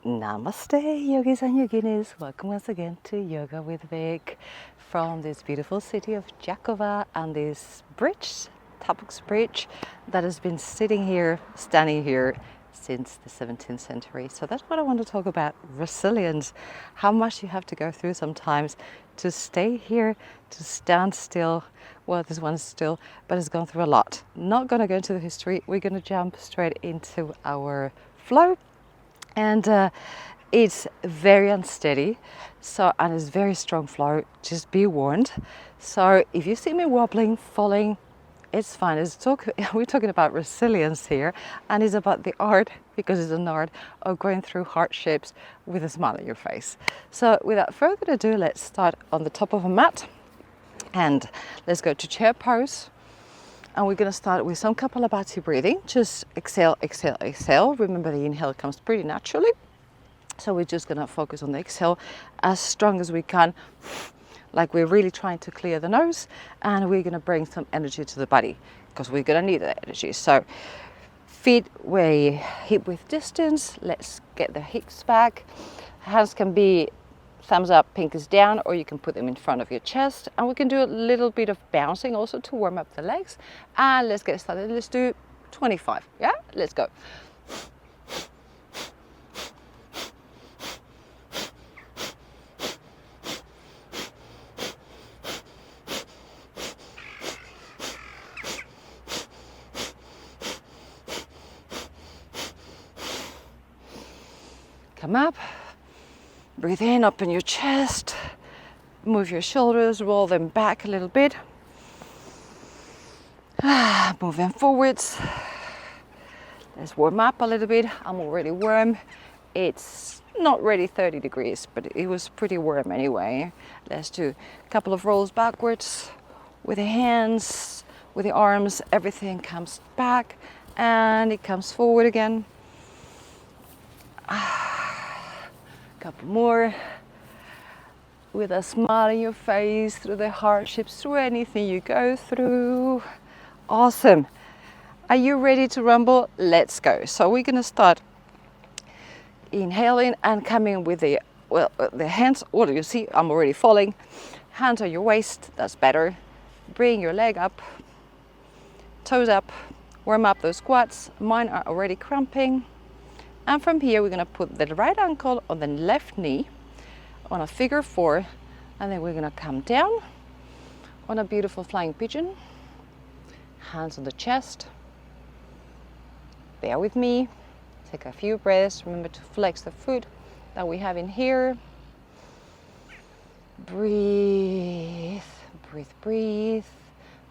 Namaste, yogis and yoginis. Welcome once again to Yoga with Vic from this beautiful city of Jakova and this bridge, Tapuk's Bridge, that has been standing here since the 17th century. So that's what I want to talk about, resilience, how much you have to go through sometimes to stay here, to stand still. Well, this one's still, but it's gone through a lot. Not going to go into the history. We're going to jump straight into our flow. And it's very unsteady, and it's very strong flow. Just be warned. So if you see me wobbling, falling, it's fine. We're talking about resilience here, and it's about the art, because it's an art of going through hardships with a smile on your face. So without further ado, let's start on the top of a mat, and let's go to chair pose. And we're going to start with some Kapalabhati breathing. Just exhale, exhale, exhale. Remember, the inhale comes pretty naturally. So we're just going to focus on the exhale as strong as we can, like we're really trying to clear the nose. And we're going to bring some energy to the body, because we're going to need that energy. So feet way hip width distance. Let's get the hips back. Hands can be thumbs up, pinkies down, or you can put them in front of your chest. And we can do a little bit of bouncing also to warm up the legs. And let's get started. Let's do 25. Yeah, let's go. Come up. Breathe in, open your chest, move your shoulders, roll them back a little bit. Move them forwards. Let's warm up a little bit. I'm already warm. It's not really 30 degrees, but it was pretty warm anyway. Let's do a couple of rolls backwards with the hands, with the arms. Everything comes back and it comes forward again. Couple more, with a smile on your face, through the hardships, through anything you go through. Awesome. Are you ready to rumble? Let's go. So we're going to start inhaling and coming with the hands. Oh, you see, I'm already falling. Hands on your waist, that's better. Bring your leg up, toes up, warm up those squats. Mine are already cramping. And from here, we're going to put the right ankle on the left knee on a figure 4. And then we're going to come down on a beautiful flying pigeon. Hands on the chest. Bear with me. Take a few breaths. Remember to flex the foot that we have in here. Breathe, breathe, breathe.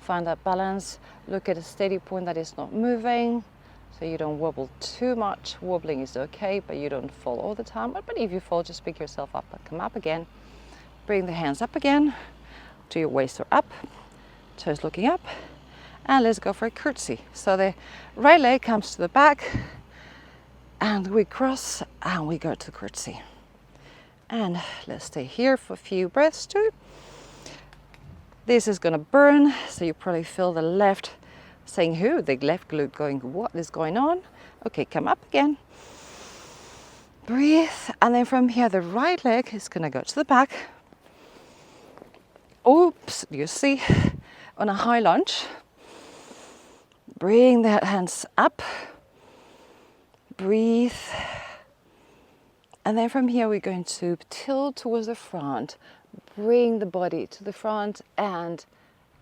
Find that balance. Look at a steady point that is not moving, so you don't wobble too much. Wobbling is okay, but you don't fall all the time. But if you fall, just pick yourself up and come up again. Bring the hands up again to your waist or up, toes looking up. And let's go for a curtsy. So the right leg comes to the back and we cross and we go to curtsy. And let's stay here for a few breaths too. This is gonna burn, so you probably feel the left saying, who? The left glute going, what is going on? Okay, come up again. Breathe. And then from here, the right leg is going to go to the back. Oops, you see, on a high lunge. Bring the hands up. Breathe. And then from here, we're going to tilt towards the front. Bring the body to the front and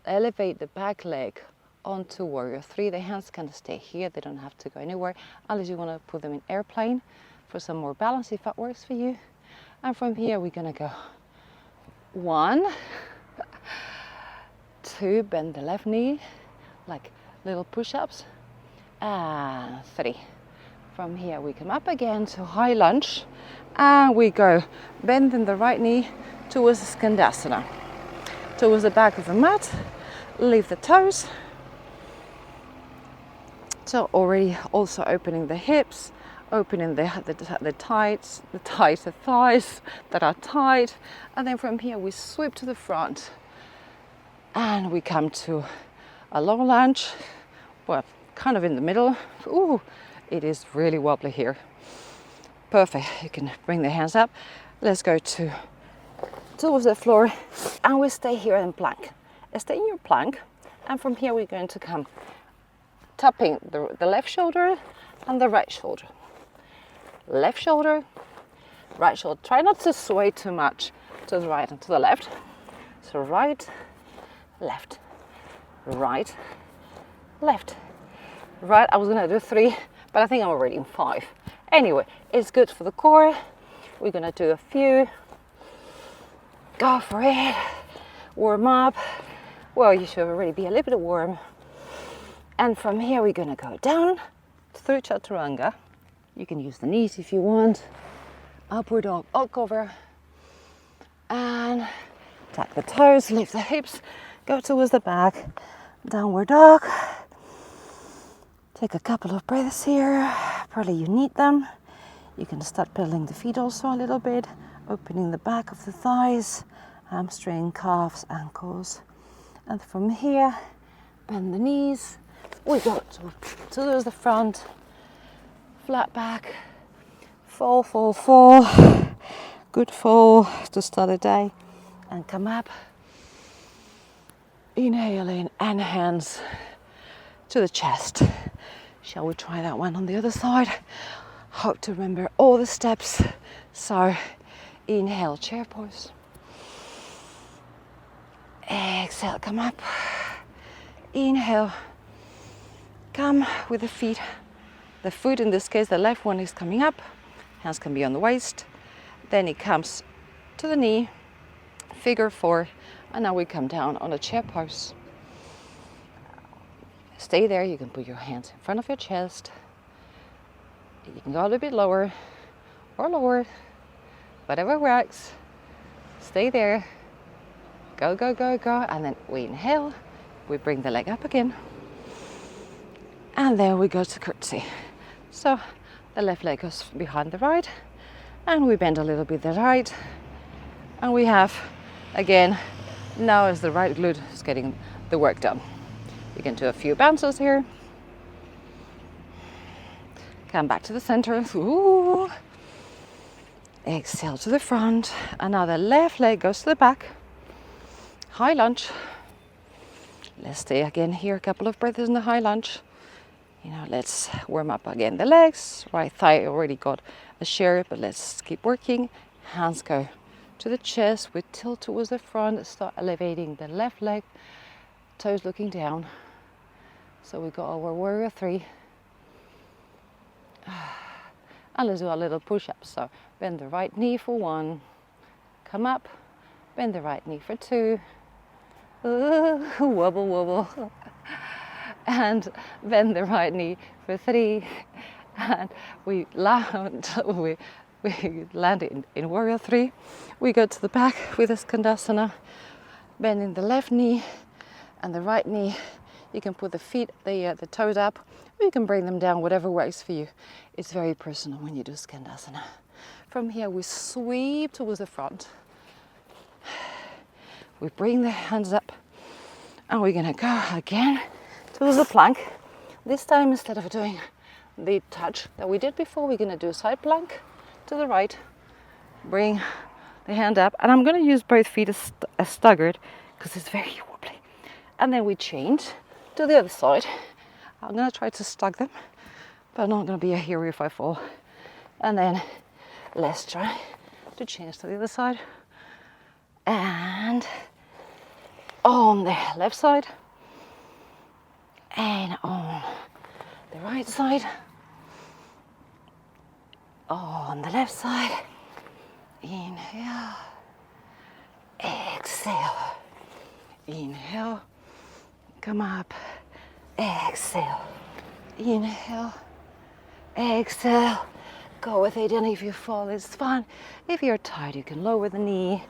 elevate the back leg onto warrior 3. The hands can stay here, they don't have to go anywhere unless you want to put them in airplane for some more balance, if that works for you. And from here we're going to go 1, 2, bend the left knee like little push-ups, and 3. From here we come up again to high lunge and we go bending the right knee towards the Skandasana, towards the back of the mat. Leave the toes. So already also opening the hips, opening the thighs that are tight. And then from here we sweep to the front and we come to a long lunge, well, kind of in the middle. Ooh, it is really wobbly here. Perfect. You can bring the hands up. Let's go towards the floor, and we stay here in plank. Stay in your plank, and from here we're going to come tapping the left shoulder and the right shoulder. Left shoulder, right shoulder. Try not to sway too much to the right and to the left. So right, left, right, left, right. I was gonna do 3, but I think I'm already in 5. Anyway, it's good for the core. We're gonna do a few. Go for it. Warm up. Well, you should already be a little bit warm. And from here, we're gonna go down through chaturanga. You can use the knees if you want. Upward dog, alt cover. And tuck the toes, lift the hips, go towards the back. Downward dog. Take a couple of breaths here. Probably you need them. You can start pedaling the feet also a little bit, opening the back of the thighs, hamstring, calves, ankles. And from here, bend the knees. We go towards the front, flat back, fall, fall, fall. Good fall to start the day. And come up. Inhale in and hands to the chest. Shall we try that one on the other side? Hope to remember all the steps. So inhale, chair pose. Exhale, come up. Inhale, come with the feet. The foot, in this case, the left one is coming up. Hands can be on the waist. Then it comes to the knee, figure 4. And now we come down on a chair pose. Stay there. You can put your hands in front of your chest. You can go a little bit lower or lower, whatever works. Stay there. Go, go, go, go. And then we inhale. We bring the leg up again. And then we go to curtsy. So the left leg goes behind the right. And we bend a little bit the right. And we have, again, now as the right glute is getting the work done. You can do a few bounces here. Come back to the center. Ooh. Exhale to the front. And now the left leg goes to the back. High lunge. Let's stay again here, a couple of breaths in the high lunge. Let's warm up again the legs. Right thigh already got a share, but let's keep working. Hands go to the chest. We tilt towards the front. Start elevating the left leg. Toes looking down. So we got our warrior 3. And let's do a little push-up. So bend the right knee for 1. Come up. Bend the right knee for 2. Wobble, wobble. And bend the right knee for 3. And we land in warrior 3. We go to the back with a skandasana. Bending the left knee and the right knee. You can put the feet, the toes up, or you can bring them down, whatever works for you. It's very personal when you do skandasana. From here, we sweep towards the front. We bring the hands up, and we're gonna go again towards the plank. This time, instead of doing the touch that we did before, we're gonna do a side plank to the right. Bring the hand up, and I'm gonna use both feet as staggered because it's very wobbly. And then we change to the other side. I'm gonna try to stag them, but I'm not gonna be a hero if I fall. And then let's try to change to the other side. And on the left side. And on the right side. On the left side. Inhale. Exhale. Inhale. Come up. Exhale. Inhale. Exhale. Go with it, and if you fall, it's fine. If you're tired, you can lower the knee.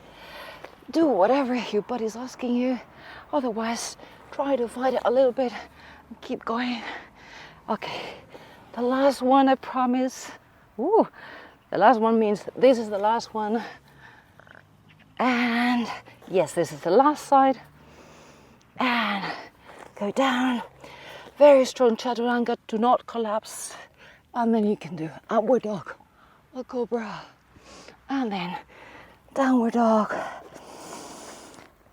Do whatever your body's asking you. Otherwise, try to fight it a little bit and keep going. Okay, the last one, I promise. Ooh, the last one means this is the last one. And yes, this is the last side. And go down. Very strong chaturanga. Do not collapse. And then you can do upward dog a cobra, and then downward dog.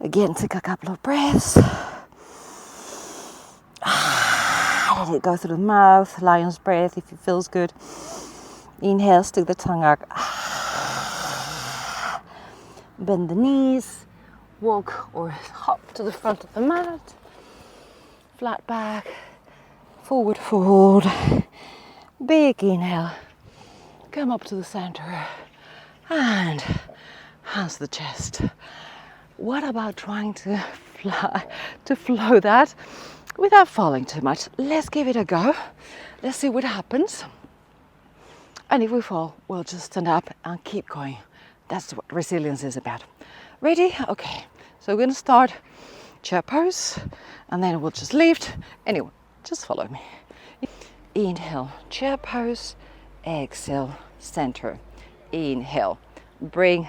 Again, take a couple of breaths. Let it go through the mouth, lion's breath if it feels good. Inhale, stick the tongue out. Bend the knees, walk or hop to the front of the mat. Flat back, forward fold. Big inhale, come up to the center and hands to the chest. What about trying to flow that without falling too much? Let's give it a go. Let's see what happens. And if we fall, we'll just stand up and keep going. That's what resilience is about. Ready? Okay. So we're going to start chair pose, and then we'll just lift. Anyway, just follow me. Inhale, chair pose. Exhale, center. Inhale, bring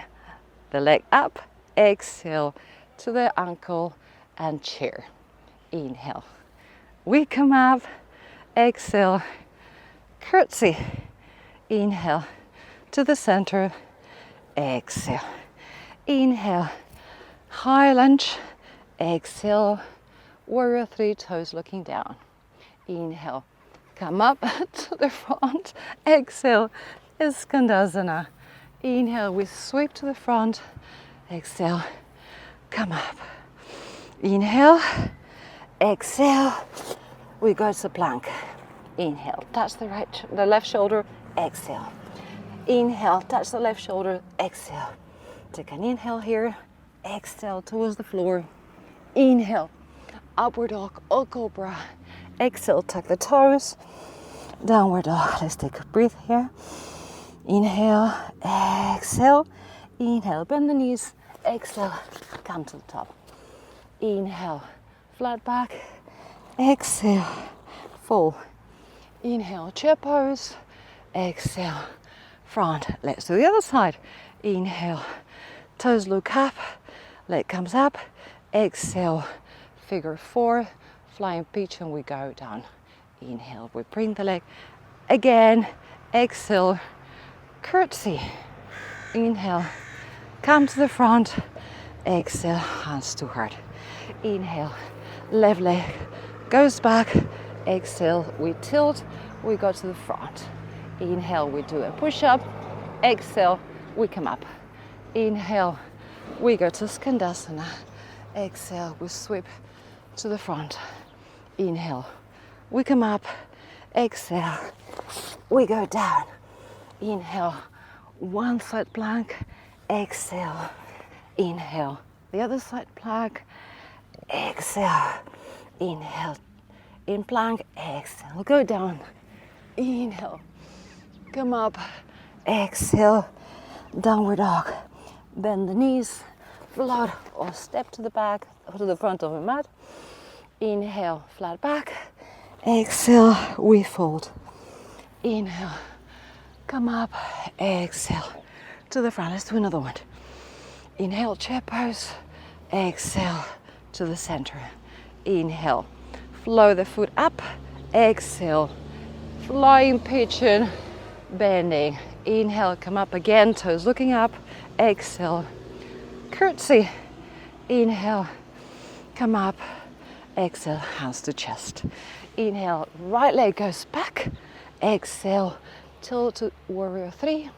the leg up. Exhale to the ankle and chair. Inhale. We come up. Exhale. Curtsy. Inhale to the center. Exhale. Inhale. High lunge. Exhale. Warrior three, toes looking down. Inhale. Come up to the front. Exhale. Skandasana. Inhale. We sweep to the front. Exhale, come up. Inhale, exhale, we go to plank. Inhale, touch the left shoulder, exhale. Inhale, touch the left shoulder, exhale. Take an inhale here, exhale towards the floor. Inhale, upward dog or cobra. Exhale, tuck the toes. Downward dog, let's take a breath here. Inhale, exhale. Inhale, bend the knees. Exhale, come to the top. Inhale, flat back. Exhale, fall. Inhale, chair pose. Exhale, front. Let's do the other side. Inhale, toes look up. Leg comes up. Exhale, figure four. Flying pigeon, we go down. Inhale, we bring the leg. Again, exhale, curtsy. Inhale, come to the front. Exhale, hands to heart. Inhale, left leg goes back. Exhale, we tilt, we go to the front. Inhale, we do a push-up. Exhale, we come up. Inhale, we go to Skandasana. Exhale, we sweep to the front. Inhale, we come up. Exhale, we go down. Inhale, one side plank. Exhale, inhale, the other side plank. Exhale, inhale, in plank. Exhale, go down. Inhale, come up. Exhale, downward dog. Bend the knees, float or step to the back or to the front of the mat. Inhale, flat back. Exhale, we fold. Inhale, come up. Exhale to the front. Let's do another one. Inhale, chair pose. Exhale to the center. Inhale, flow the foot up. Exhale, flying pigeon, bending. Inhale, come up again, toes looking up. Exhale, curtsy. Inhale, come up. Exhale, hands to chest. Inhale, right leg goes back. Exhale, tilt to warrior three.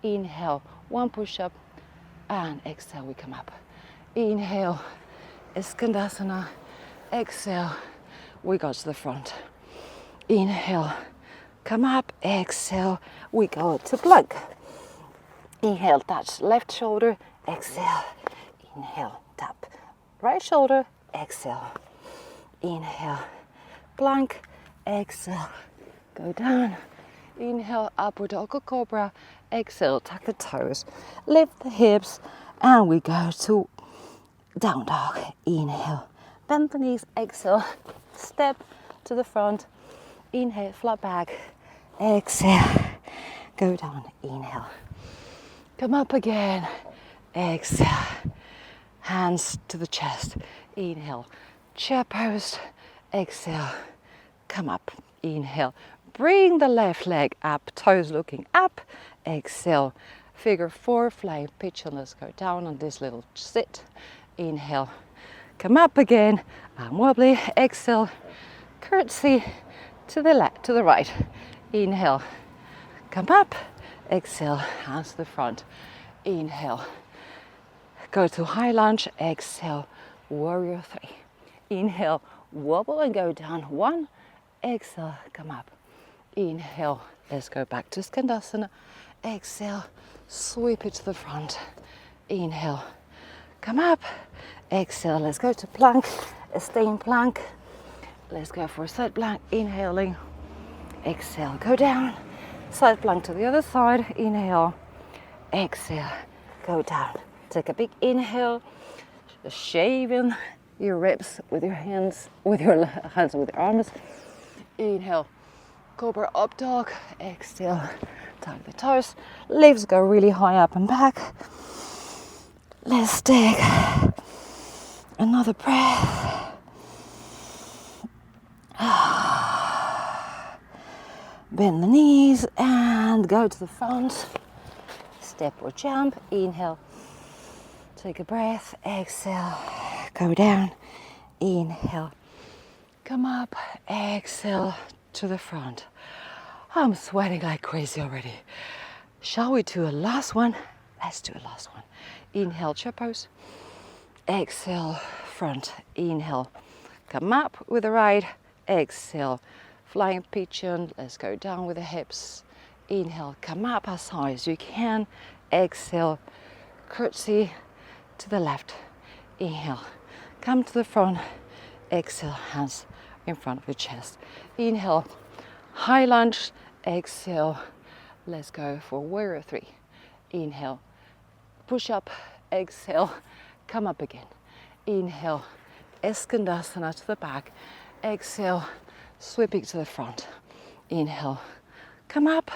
Inhale, one push-up, and exhale, we come up. Inhale, Skandasana. Exhale, we go to the front. Inhale, come up. Exhale, we go to plank. Inhale, touch left shoulder. Exhale, inhale, tap right shoulder. Exhale, inhale, plank. Exhale, go down. Inhale, upward dog or cobra. Exhale, tuck the toes, lift the hips, and we go to down dog. Inhale, bend the knees. Exhale, step to the front. Inhale, flat back. Exhale, go down. Inhale, come up again. Exhale, hands to the chest. Inhale, chair pose. Exhale, come up. Inhale, bring the left leg up, toes looking up. exhale. Figure 4, flying pigeon. Let's go down on this little sit. Inhale, come up again, arm wobbly. Exhale, curtsy to the left, to the right. Inhale, come up. Exhale, hands to the front. Inhale, go to high lunge. Exhale, warrior 3. Inhale, wobble and go down. 1. Exhale, come up. Inhale, let's go back to Skandasana. Exhale, sweep it to the front. Inhale, come up. Exhale, let's go to plank. Stay in plank. Let's go for a side plank. Inhaling. Exhale, go down. Side plank to the other side. Inhale. Exhale, go down. Take a big inhale. Shaving your ribs with your hands, with your arms. Inhale, cobra up dog. Exhale, tuck the toes. Legs go really high up and back. Let's take another breath. Bend the knees and go to the front. Step or jump. Inhale, take a breath. Exhale, go down. Inhale, come up. Exhale to the front. I'm sweating like crazy already. Shall we do a last one? Let's do a last one. Inhale, chair pose. Exhale, front. Inhale, come up with the right. Exhale, flying pigeon. Let's go down with the hips. Inhale, come up as high as you can. Exhale, curtsy to the left. Inhale, come to the front. Exhale, hands in front of your chest. Inhale, high lunge. Exhale, let's go for warrior 3. Inhale, push up. Exhale, come up again. Inhale, Skandasana to the back. Exhale, sweeping to the front. Inhale, come up.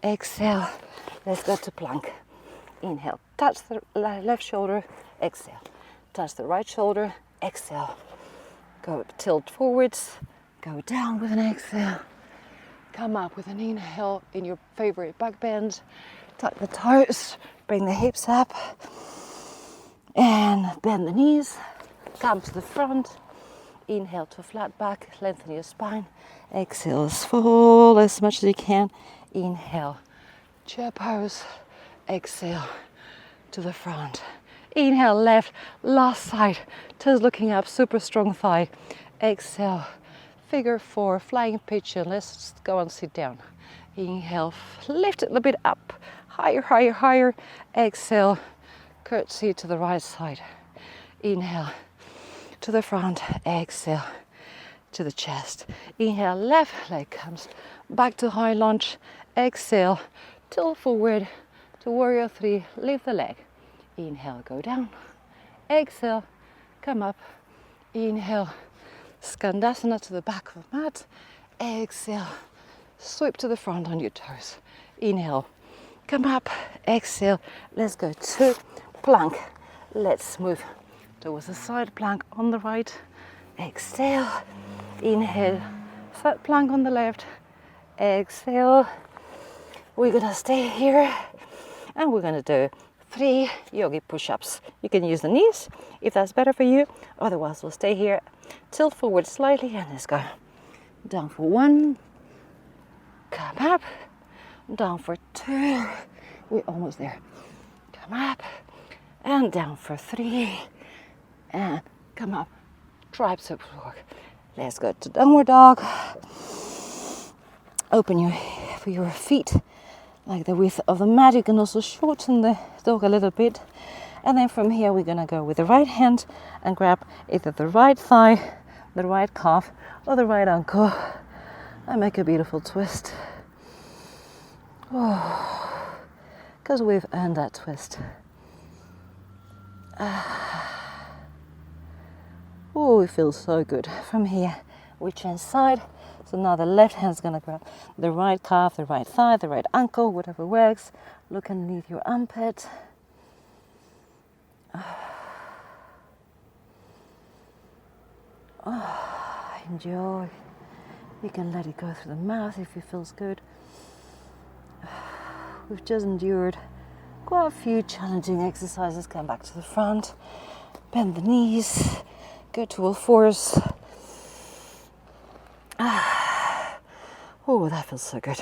Exhale, let's go to plank. Inhale, touch the left shoulder. Exhale, touch the right shoulder. Exhale, go tilt forwards. Go down with an exhale. Come up with an inhale in your favorite back bend. Tuck the toes, bring the hips up, and bend the knees. Come to the front. Inhale to flat back, lengthen your spine. Exhale as full as much as you can. Inhale, chair pose. Exhale to the front. Inhale, left, last side, toes looking up, super strong thigh. Exhale, figure 4, flying pigeon. Let's go and sit down. Inhale, lift it a little bit up, higher, higher, higher. Exhale, curtsy to the right side. Inhale, to the front. Exhale, to the chest. Inhale, left leg comes back to high lunge. Exhale, tilt forward to warrior 3. Lift the leg. Inhale, go down. Exhale, come up. Inhale, Skandasana to the back of the mat. Exhale, sweep to the front on your toes. Inhale, come up. Exhale, let's go to plank. Let's move towards the side plank on the right. Exhale, inhale, side plank on the left. Exhale, we're gonna stay here and we're gonna do 3 yogi push-ups. You can use the knees if that's better for you. Otherwise, we'll stay here. Tilt forward slightly and let's go. Down for 1. Come up. Down for 2. We're almost there. Come up. And down for 3. And come up. Tricep work. Let's go to downward dog. Open your feet like the width of the mat. You can also shorten the dog a little bit. And then from here we're gonna go with the right hand and grab either the right thigh, the right calf, or the right ankle and make a beautiful twist. Oh, because we've earned that twist. Oh, it feels so good. From here we change side. So now the left hand's gonna grab the right calf, the right thigh, the right ankle, whatever works. Look underneath your armpit. Oh, enjoy. You can let it go through the mouth if it feels good. we've just endured quite a few challenging exercises. Come back to the front, bend the knees, go to all fours. Oh, that feels so good.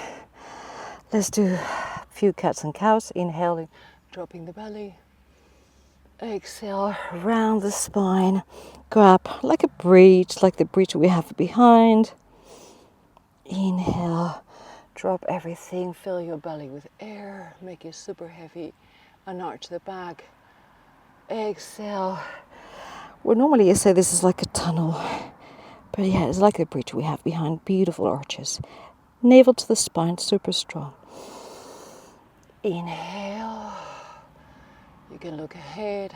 Let's do a few cats and cows. Inhaling, dropping the belly. Exhale, round the spine. Grab like a bridge, like the bridge we have behind. Inhale, drop everything, fill your belly with air, make it super heavy, and arch the back. Exhale. Well, normally you say this is like a tunnel, but yeah, it's like the bridge we have behind. Beautiful arches. Navel to the spine, super strong. Inhale. You can look ahead.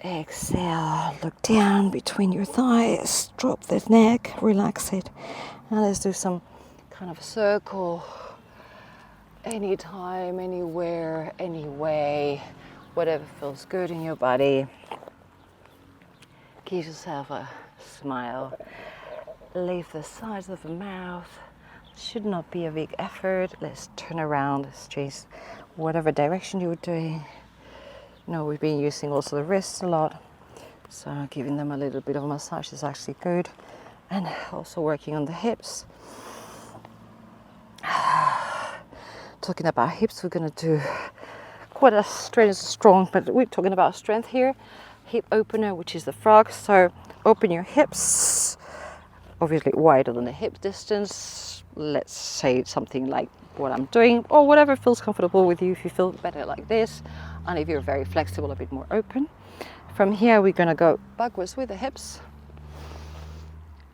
Exhale, look down between your thighs, drop the neck, relax it. Now let's do some kind of circle. Anytime, anywhere, any way, whatever feels good in your body. Give yourself a smile. Leave the sides of the mouth. Should not be a big effort. Let's turn around. Let's change whatever direction you're doing. You know, we've been using also the wrists a lot, so giving them a little bit of massage is actually good, and also working on the hips. Talking about hips, we're going to do quite a strong, but we're talking about strength here. Hip opener, which is the frog. So open your hips, obviously wider than the hip distance. Let's say something like what I'm doing, or whatever feels comfortable with you. If you feel better like this, and if you're very flexible, a bit more open. From here, we're going to go backwards with the hips.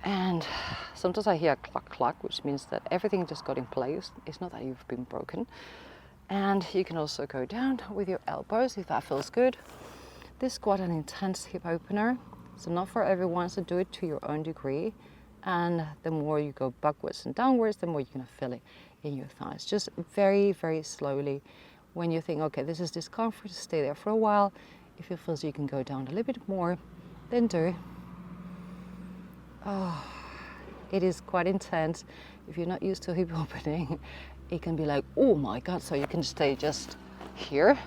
And sometimes I hear cluck cluck, which means that everything just got in place. It's not that you've been broken. And you can also go down with your elbows if that feels good. This is quite an intense hip opener, so not for everyone, so do it to your own degree. And the more you go backwards and downwards, the more you're going to feel it in your thighs. Just very, very slowly. When you think, okay, this is discomfort, stay there for a while. If you feel so you can go down a little bit more, then do. Oh, it is quite intense. If you're not used to hip opening, it can be like, oh my God. So you can stay just here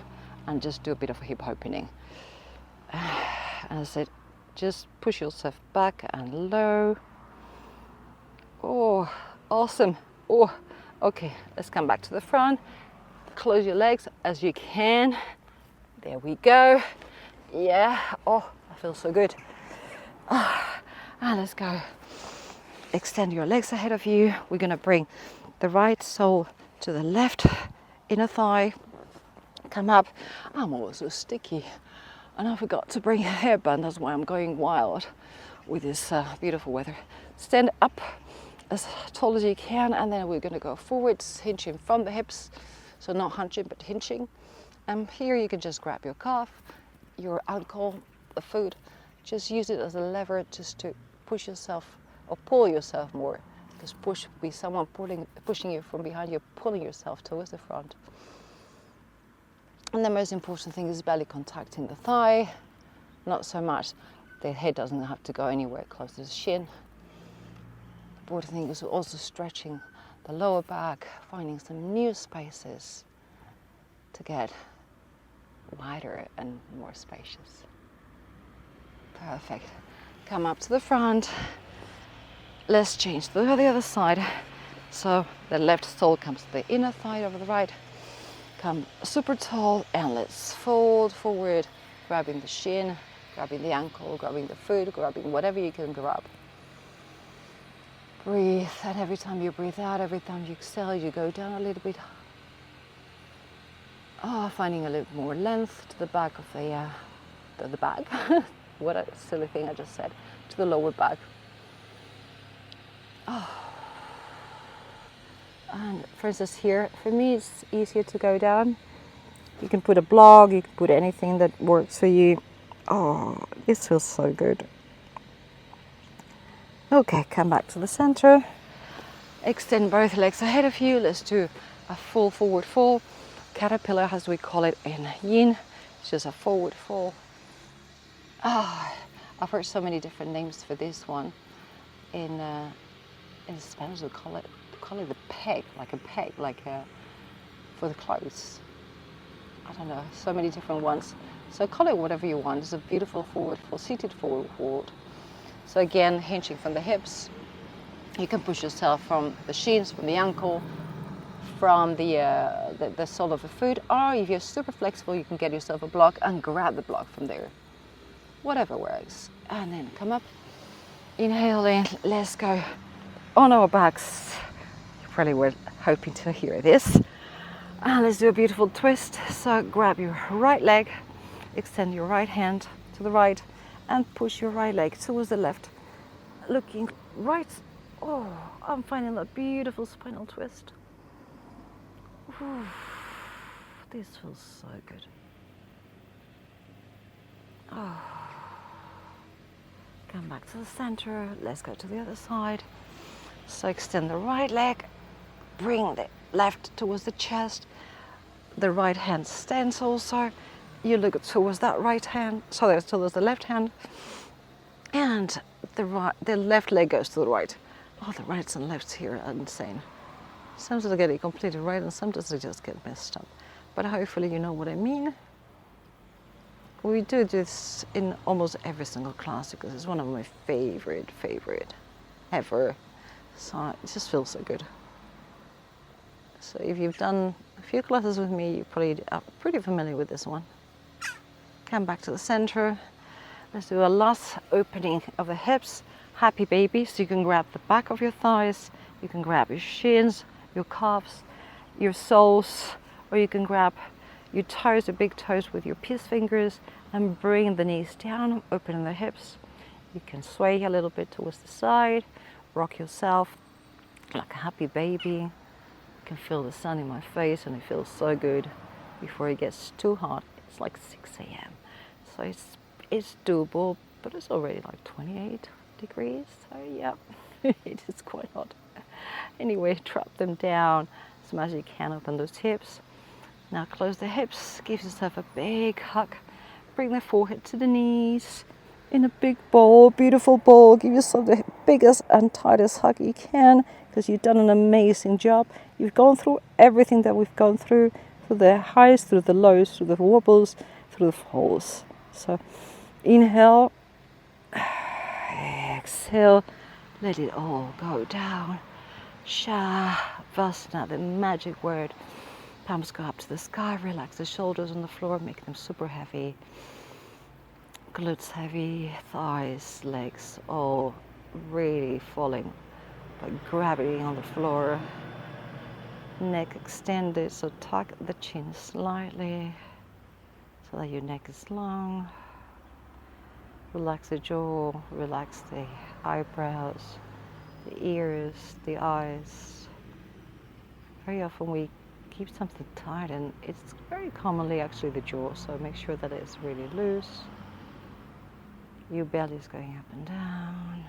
and just do a bit of a hip opening. As I said, just push yourself back and low. Oh, awesome. Oh, okay, let's come back to the front. Close your legs as you can. There we go. Yeah, oh, that feels so good. And let's go. Extend your legs ahead of you. We're gonna bring the right sole to the left inner thigh. Come up. I'm also sticky. And I forgot to bring a hairband. That's why I'm going wild with this beautiful weather. Stand up as tall as you can, and then we're gonna go forwards, hinging from the hips. So not hunching, but hinging. And here you can just grab your calf, your ankle, the foot. Just use it as a lever just to push yourself or pull yourself more. Because push would be someone pushing you from behind you, pulling yourself towards the front. And the most important thing is belly contact in the thigh. Not so much, the head doesn't have to go anywhere close to the shin. The important thing is also stretching the lower back, finding some new spaces to get wider and more spacious. Perfect. Come up to the front. Let's change to the other side. So the left sole comes to the inner thigh over the right. Come super tall, and let's fold forward, grabbing the shin, grabbing the ankle, grabbing the foot, grabbing whatever you can grab. Breathe, and every time you breathe out, every time you exhale, you go down a little bit. Finding a little more length to the back of the back. What a silly thing I just said. To the lower back. And for instance here, for me it's easier to go down. You can put a blog, you can put anything that works for you. Oh, this feels so good. Okay, come back to the center. Extend both legs ahead of you. Let's do a full forward fold. Caterpillar, as we call it in yin. It's just a forward fold. I've heard so many different names for this one. In Spanish we call it the peg, like a peg, like a for the clothes. I don't know, so many different ones. So call it whatever you want. It's a beautiful forward fold, seated forward fold. So again, hinging from the hips. You can push yourself from the shins, from the ankle, from the sole of the foot, or if you're super flexible, you can get yourself a block and grab the block from there. Whatever works. And then come up, inhale in, let's go on our backs. You probably were hoping to hear this. And let's do a beautiful twist. So grab your right leg, extend your right hand to the right, and push your right leg towards the left, looking right. Oh, I'm finding that beautiful spinal twist. Ooh, this feels so good. Oh. Come back to the center. Let's go to the other side. So extend the right leg, bring the left towards the chest. The right hand stands also. You look towards that right hand, sorry, towards the left hand, and the left leg goes to the right. Oh, the rights and lefts here are insane. Sometimes I get it completely right and sometimes I just get messed up. But hopefully you know what I mean. We do this in almost every single class because it's one of my favorite ever. So it just feels so good. So if you've done a few classes with me, you probably are pretty familiar with this one. Come back to the center. Let's do a last opening of the hips. Happy baby. So you can grab the back of your thighs, you can grab your shins, your calves, your soles, or you can grab your toes, your big toes with your pierced fingers and bring the knees down, open the hips. You can sway a little bit towards the side, rock yourself like a happy baby. You can feel the sun in my face and it feels so good before it gets too hot. It's like 6 a.m. So it's doable, but it's already like 28 degrees. So yeah, it is quite hot. Anyway, drop them down as much as you can, open those hips. Now close the hips, give yourself a big hug. Bring the forehead to the knees in a big ball, beautiful ball. Give yourself the biggest and tightest hug you can because you've done an amazing job. You've gone through everything that we've gone through the highs, through the lows, through the wobbles, through the falls. So inhale, exhale, let it all go down. Shavasana, the magic word. Palms go up to the sky, relax the shoulders on the floor, make them super heavy. Glutes heavy, thighs, legs, all really falling by gravity on the floor. Neck extended, so tuck the chin slightly so that your neck is long. Relax the jaw, relax the eyebrows, the ears, the eyes. Very often we keep something tight and it's very commonly actually the jaw, so make sure that it's really loose. Your belly is going up and down,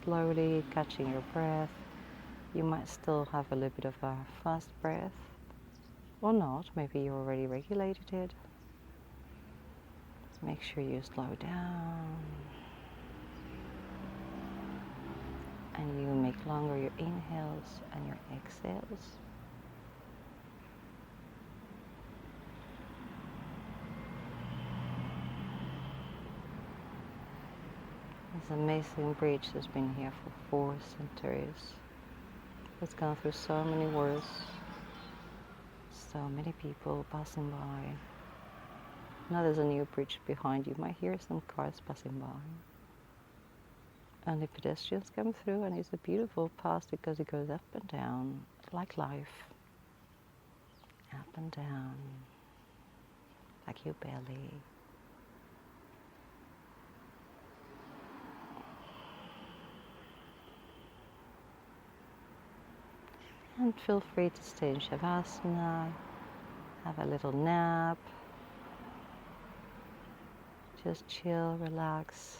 slowly catching your breath. You might still have a little bit of a fast breath or not, maybe you already regulated it. Make sure you slow down and you make longer your inhales and your exhales. This amazing bridge has been here for 4 centuries. It's gone through so many wars, so many people passing by. Now there's a new bridge behind you. You might hear some cars passing by. And the pedestrians come through and it's a beautiful path because it goes up and down like life. Up and down, like your belly. And feel free to stay in Shavasana, have a little nap, just chill, relax.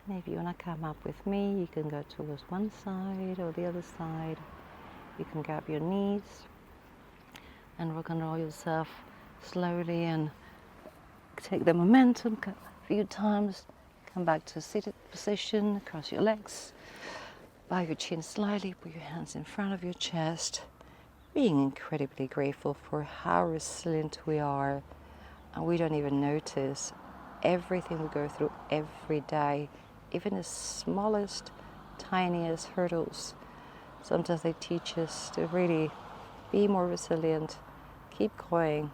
And if you want to come up with me, you can go towards one side or the other side. You can grab your knees and rock and roll yourself slowly and take the momentum a few times. Come back to a seated position, cross your legs. Bow your chin slightly, put your hands in front of your chest. being incredibly grateful for how resilient we are, and we don't even notice everything we go through every day, even the smallest, tiniest hurdles. Sometimes they teach us to really be more resilient, keep going,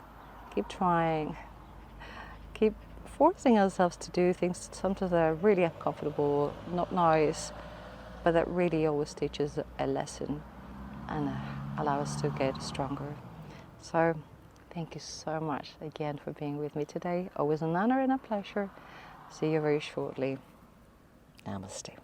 keep trying, keep forcing ourselves to do things sometimes that are really uncomfortable, not nice, but that really always teaches a lesson and allow us to get stronger. So thank you so much again for being with me today. Always an honor and a pleasure. See you very shortly. Namaste.